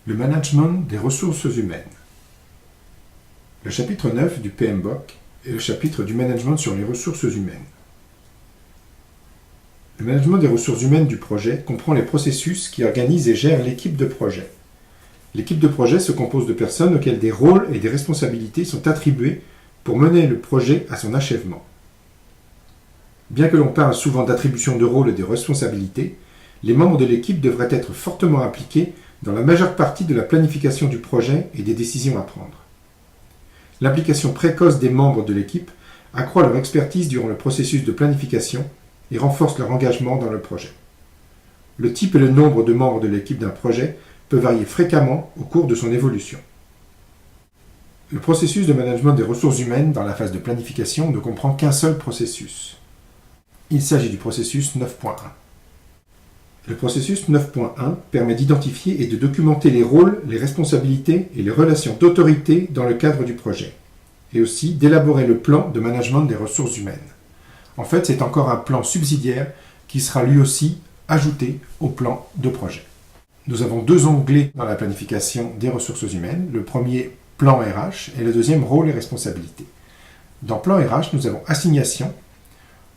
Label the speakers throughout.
Speaker 1: Le management des ressources humaines. Le chapitre 9 du PMBOK est le chapitre du management sur les ressources humaines. Le management des ressources humaines du projet comprend les processus qui organisent et gèrent l'équipe de projet. L'équipe de projet se compose de personnes auxquelles des rôles et des responsabilités sont attribués pour mener le projet à son achèvement. Bien que l'on parle souvent d'attribution de rôles et de responsabilités, les membres de l'équipe devraient être fortement impliqués dans la majeure partie de la planification du projet et des décisions à prendre. L'implication précoce des membres de l'équipe accroît leur expertise durant le processus de planification et renforce leur engagement dans le projet. Le type et le nombre de membres de l'équipe d'un projet peut varier fréquemment au cours de son évolution. Le processus de management des ressources humaines dans la phase de planification ne comprend qu'un seul processus. Il s'agit du processus 9.1. Le processus 9.1 permet d'identifier et de documenter les rôles, les responsabilités et les relations d'autorité dans le cadre du projet, et aussi d'élaborer le plan de management des ressources humaines. En fait, c'est encore un plan subsidiaire qui sera lui aussi ajouté au plan de projet. Nous avons deux onglets dans la planification des ressources humaines. Le premier, plan RH, et le deuxième, rôle et responsabilités. Dans plan RH, nous avons assignation,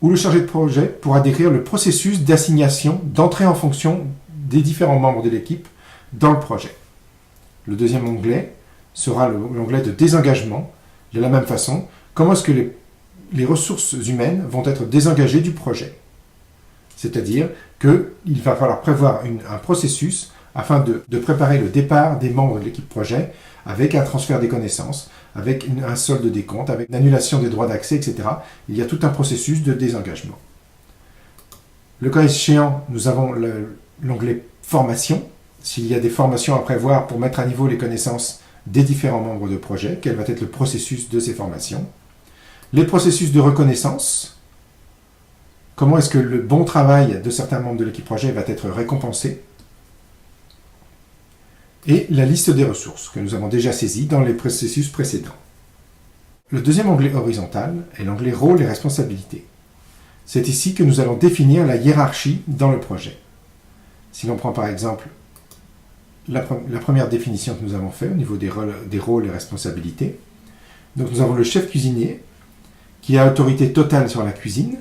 Speaker 1: où le chargé de projet pourra décrire le processus d'assignation, d'entrée en fonction des différents membres de l'équipe dans le projet. Le deuxième onglet sera l'onglet de désengagement. De la même façon, comment est-ce que les ressources humaines vont être désengagées du projet. C'est-à-dire qu'il va falloir prévoir un processus afin de préparer le départ des membres de l'équipe projet avec un transfert des connaissances, avec un solde des comptes, avec une annulation des droits d'accès, etc. Il y a tout un processus de désengagement. Le cas échéant, nous avons l'onglet formation. S'il y a des formations à prévoir pour mettre à niveau les connaissances des différents membres de projet, quel va être le processus de ces formations. Les processus de reconnaissance. Comment est-ce que le bon travail de certains membres de l'équipe projet va être récompensé. Et la liste des ressources, que nous avons déjà saisie dans les processus précédents. Le deuxième onglet horizontal est l'onglet rôle et responsabilités. C'est ici que nous allons définir la hiérarchie dans le projet. Si l'on prend par exemple la première définition que nous avons faite au niveau des rôles et responsabilités, donc nous avons le chef cuisinier qui a autorité totale sur la cuisine,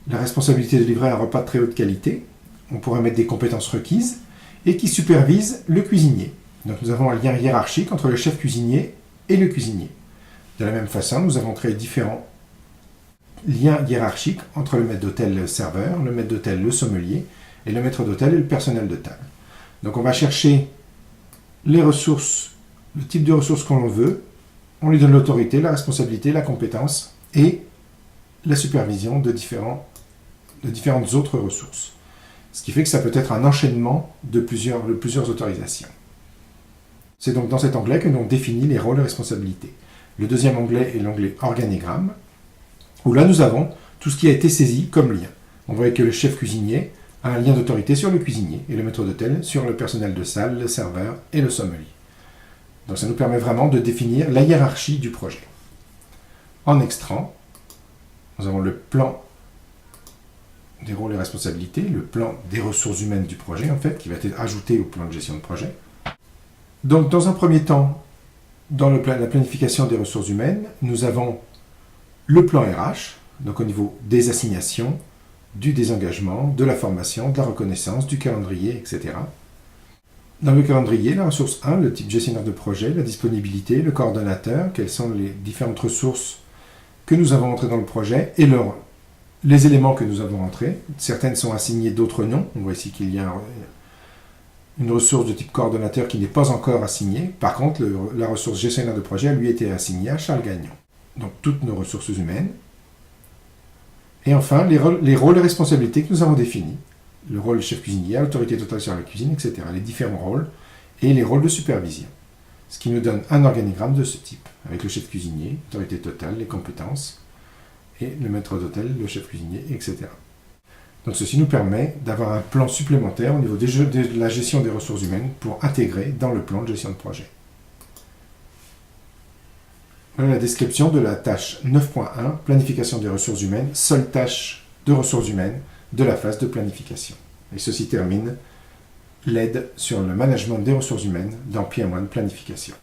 Speaker 1: la responsabilité de livrer un repas de très haute qualité, on pourrait mettre des compétences requises, et qui supervise le cuisinier. Donc nous avons un lien hiérarchique entre le chef cuisinier et le cuisinier. De la même façon, nous avons créé différents liens hiérarchiques entre le maître d'hôtel et le serveur, le maître d'hôtel, le sommelier, et le maître d'hôtel et le personnel de table. Donc on va chercher les ressources, le type de ressources qu'on veut, on lui donne l'autorité, la responsabilité, la compétence et la supervision de différentes autres ressources. Ce qui fait que ça peut être un enchaînement de plusieurs autorisations. C'est donc dans cet onglet que l'on définit les rôles et responsabilités. Le deuxième onglet est l'onglet organigramme, où là nous avons tout ce qui a été saisi comme lien. On voit que le chef cuisinier a un lien d'autorité sur le cuisinier et le maître d'hôtel sur le personnel de salle, le serveur et le sommelier. Donc ça nous permet vraiment de définir la hiérarchie du projet. En extrant, nous avons le plan des rôles et responsabilités, le plan des ressources humaines du projet, en fait, qui va être ajouté au plan de gestion de projet. Donc, dans un premier temps, dans la planification des ressources humaines, nous avons le plan RH, donc au niveau des assignations, du désengagement, de la formation, de la reconnaissance, du calendrier, etc. Dans le calendrier, la ressource 1, le type gestionnaire de projet, la disponibilité, le coordonnateur, quelles sont les différentes ressources que nous avons entrées dans le projet et les éléments que nous avons entrés. Certaines sont assignées, d'autres non. On voit ici qu'il y a une ressource de type coordonnateur qui n'est pas encore assignée. Par contre, la ressource gestionnaire de projet a lui été assignée à Charles Gagnon. Donc toutes nos ressources humaines. Et enfin, les rôles et responsabilités que nous avons définis. Le rôle de chef cuisinier, l'autorité totale sur la cuisine, etc. Les différents rôles et les rôles de supervision. Ce qui nous donne un organigramme de ce type, avec le chef cuisinier, l'autorité totale, les compétences, et le maître d'hôtel, le chef cuisinier, etc. Donc ceci nous permet d'avoir un plan supplémentaire au niveau de la gestion des ressources humaines pour intégrer dans le plan de gestion de projet. Voilà la description de la tâche 9.1, planification des ressources humaines, seule tâche de ressources humaines de la phase de planification. Et ceci termine l'aide sur le management des ressources humaines dans PM1 Planification.